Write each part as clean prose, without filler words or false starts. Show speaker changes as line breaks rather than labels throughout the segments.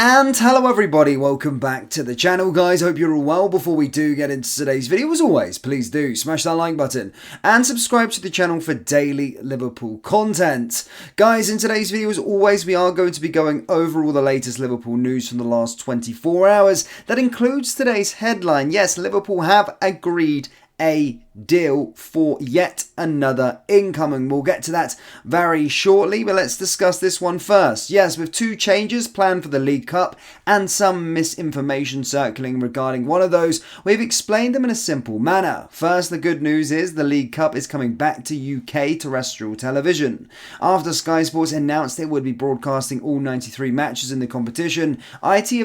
And hello everybody, welcome back to the channel guys, hope you're all well. Before we do get into today's video, as always, please do smash that like button and subscribe to the channel for daily Liverpool content. Guys, in today's video, as always, we are going to be going over all the latest Liverpool news from the last 24 hours. That includes today's headline. Yes, Liverpool have agreed a deal for yet another incoming. We'll get to that very shortly, but let's discuss this one first. Yes, with two changes planned for the League Cup and some misinformation circling regarding one of those, we've explained them in a simple manner. First, the good news is the League Cup is coming back to UK terrestrial television. After Sky Sports announced it would be broadcasting all 93 matches in the competition, ITV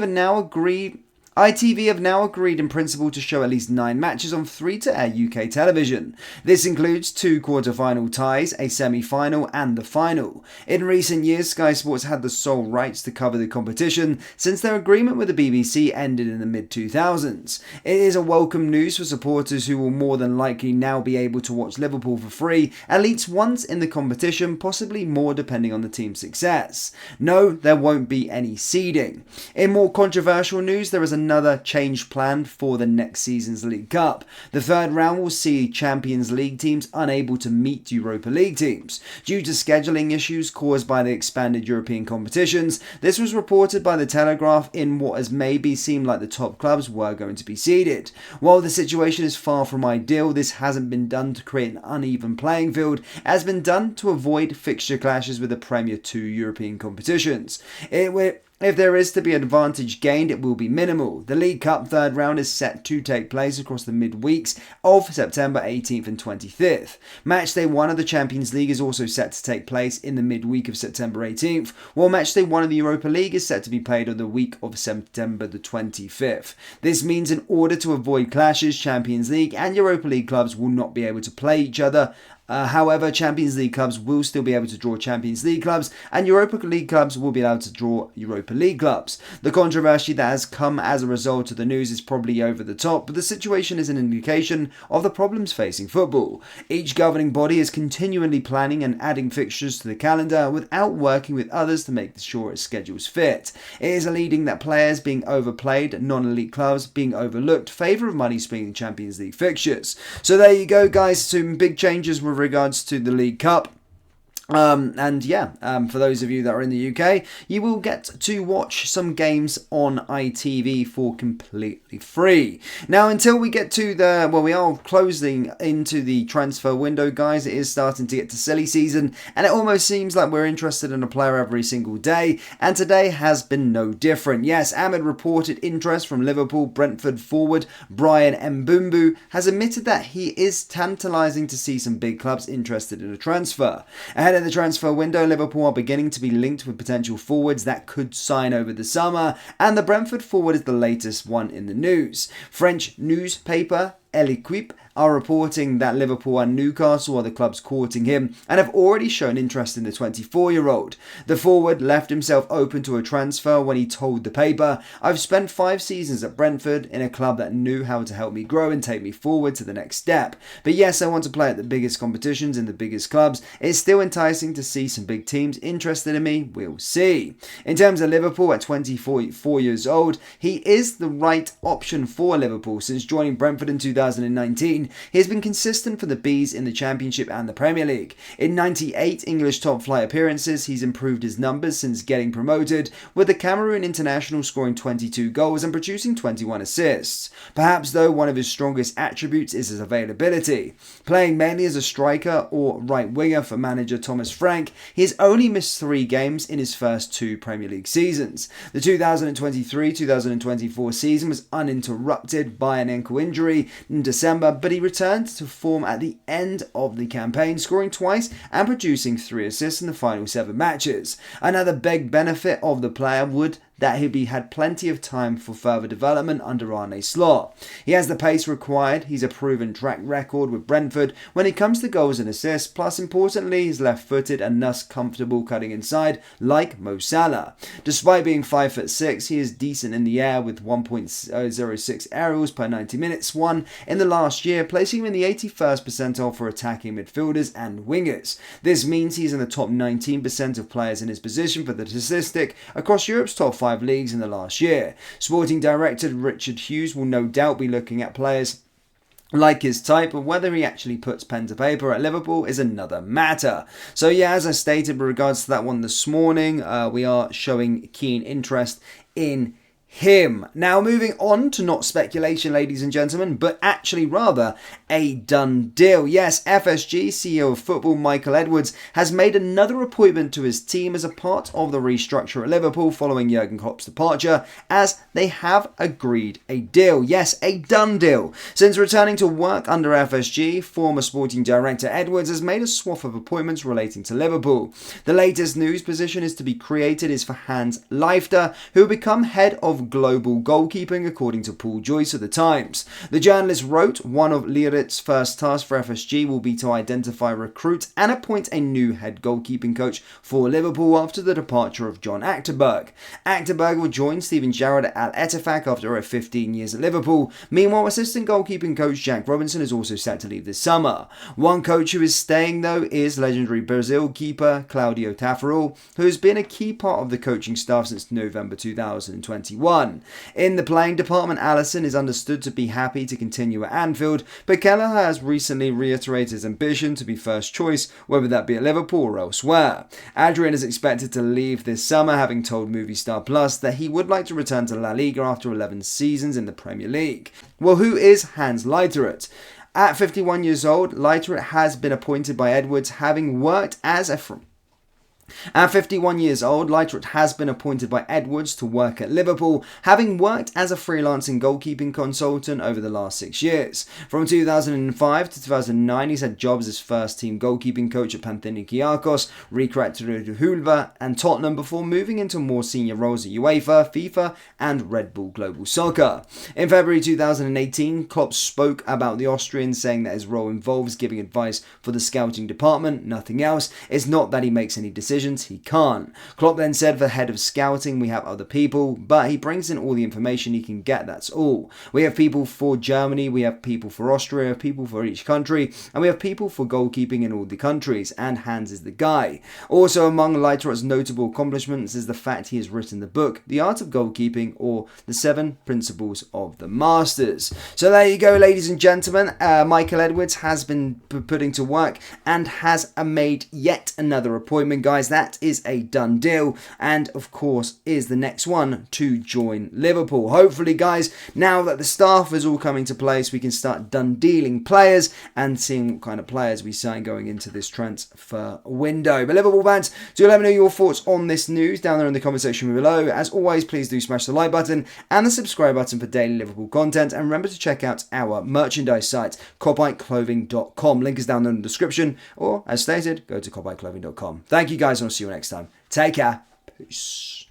have now agreed in principle to show at least 9 matches on free-to-air UK television. This includes 2 quarter-final ties, a semi-final and the final. In recent years, Sky Sports had the sole rights to cover the competition since their agreement with the BBC ended in the mid-2000s. It is a welcome news for supporters who will more than likely now be able to watch Liverpool for free at least once in the competition, possibly more depending on the team's success. No, there won't be any seeding. In more controversial news, there is another change planned for the next season's League Cup. The third round will see Champions League teams unable to meet Europa League teams. Due to scheduling issues caused by the expanded European competitions, this was reported by the Telegraph in what has maybe seemed like the top clubs were going to be seeded. While the situation is far from ideal, this hasn't been done to create an uneven playing field. It has been done to avoid fixture clashes with the Premier 2 European competitions. If there is to be advantage gained, it will be minimal. The League Cup third round is set to take place across the midweeks of September 18th and 25th. Match day 1 of the Champions League is also set to take place in the midweek of September 18th, while match day 1 of the Europa League is set to be played on the week of September the 25th. This means in order to avoid clashes, Champions League and Europa League clubs will not be able to play each other. However, Champions League clubs will still be able to draw Champions League clubs, and Europa League clubs will be allowed to draw Europa League clubs. The controversy that has come as a result of the news is probably over the top, but the situation is an indication of the problems facing football. Each governing body is continually planning and adding fixtures to the calendar without working with others to make sure its schedules fit. It is leading that players being overplayed, non-elite clubs being overlooked, favour of money spending Champions League fixtures. So there you go, guys, some big changes with regards to the League Cup. For those of you that are in the UK, you will get to watch some games on ITV for completely free. Now, until we get to we are closing into the transfer window, guys. It is starting to get to silly season, and it almost seems like we're interested in a player every single day, and today has been no different. Yes, Ahmed reported interest from Liverpool. Brentford forward Brian Mbumbu has admitted that he is tantalising to see some big clubs interested in a transfer. Ahead of the transfer window, Liverpool are beginning to be linked with potential forwards that could sign over the summer, and the Brentford forward is the latest one in the news. French newspaper L'Equipe are reporting that Liverpool and Newcastle are the clubs courting him and have already shown interest in the 24-year-old. The forward left himself open to a transfer when he told the paper, "I've spent 5 seasons at Brentford in a club that knew how to help me grow and take me forward to the next step. But yes, I want to play at the biggest competitions in the biggest clubs. It's still enticing to see some big teams interested in me. We'll see." In terms of Liverpool, at 24 years old, he is the right option for Liverpool. Since joining Brentford in 2019, he has been consistent for the Bees in the Championship and the Premier League. In 98 English top-flight appearances, he's improved his numbers since getting promoted, with the Cameroon international scoring 22 goals and producing 21 assists. Perhaps, though, one of his strongest attributes is his availability. Playing mainly as a striker or right winger for manager Thomas Frank, he has only missed 3 games in his first 2 Premier League seasons. The 2023-2024 season was uninterrupted by an ankle injury in December, but he returned to form at the end of the campaign, scoring twice and producing 3 assists in the final 7 matches. Another big benefit of the player would that he had plenty of time for further development under Arne Slot. He has the pace required, he's a proven track record with Brentford when it comes to goals and assists, plus importantly he's left-footed and thus comfortable cutting inside like Mo Salah. Despite being 5'6", he is decent in the air with 1.06 aerials per 90 minutes won in the last year, placing him in the 81st percentile for attacking midfielders and wingers. This means he's in the top 19% of players in his position for the statistic across Europe's top 5 5 leagues in the last year. Sporting director Richard Hughes will no doubt be looking at players like his type, but whether he actually puts pen to paper at Liverpool is another matter. So yeah, as I stated with regards to that one this morning, we are showing keen interest in him. Now moving on to not speculation, ladies and gentlemen, but actually rather a done deal. Yes, FSG CEO of football Michael Edwards has made another appointment to his team as a part of the restructure at Liverpool following Jurgen Klopp's departure, as they have agreed a deal. Yes, a done deal. Since returning to work under FSG, former sporting director Edwards has made a swath of appointments relating to Liverpool. The latest news position is to be created is for Hans Leifter, who will become head of global goalkeeping, according to Paul Joyce of The Times. The journalist wrote, one of Lirit's first tasks for FSG will be to identify, recruit and appoint a new head goalkeeping coach for Liverpool after the departure of John Achterberg. Achterberg will join Steven Gerrard at Al Ettifaq after 15 years at Liverpool. Meanwhile, assistant goalkeeping coach Jack Robinson is also set to leave this summer. One coach who is staying, though, is legendary Brazil keeper Claudio Taffarel, who has been a key part of the coaching staff since November 2021. In the playing department, Alisson is understood to be happy to continue at Anfield, but Kelleher has recently reiterated his ambition to be first choice, whether that be at Liverpool or elsewhere. Adrian is expected to leave this summer, having told Movistar Plus that he would like to return to La Liga after 11 seasons in the Premier League. Well, who is Hans Leitert? At 51 years old, Leitert has been appointed by Edwards, having worked as a At 51 years old, Leitert has been appointed by Edwards to work at Liverpool, having worked as a freelancing goalkeeping consultant over the last 6 years. From 2005 to 2009, he's had jobs as first-team goalkeeping coach at Panathinaikos, Riekrat Hulva and Tottenham before moving into more senior roles at UEFA, FIFA and Red Bull Global Soccer. In February 2018, Klopp spoke about the Austrian, saying that his role involves giving advice for the scouting department, nothing else. It's not that he makes any decisions, he can't. Klopp then said, for head of scouting, we have other people, but he brings in all the information he can get, that's all. We have people for Germany, we have people for Austria, people for each country, and we have people for goalkeeping in all the countries, and Hans is the guy. Also among Leitert's notable accomplishments is the fact he has written the book, The Art of Goalkeeping, or The 7 Principles of the Masters. So there you go, ladies and gentlemen. Michael Edwards has been putting to work and has made yet another appointment, guys. That is a done deal, and of course is the next one to join Liverpool. Hopefully, guys, now that the staff is all coming to place, we can start done dealing players and seeing what kind of players we sign going into this transfer window. But Liverpool fans, do let me know your thoughts on this news down there in the comment section below. As always, please do smash the like button and the subscribe button for daily Liverpool content, and remember to check out our merchandise site, copyclothing.com. Link is down there in the description, or as stated, go to copyclothing.com. Thank you guys, and I'll see you next time. Take care. Peace.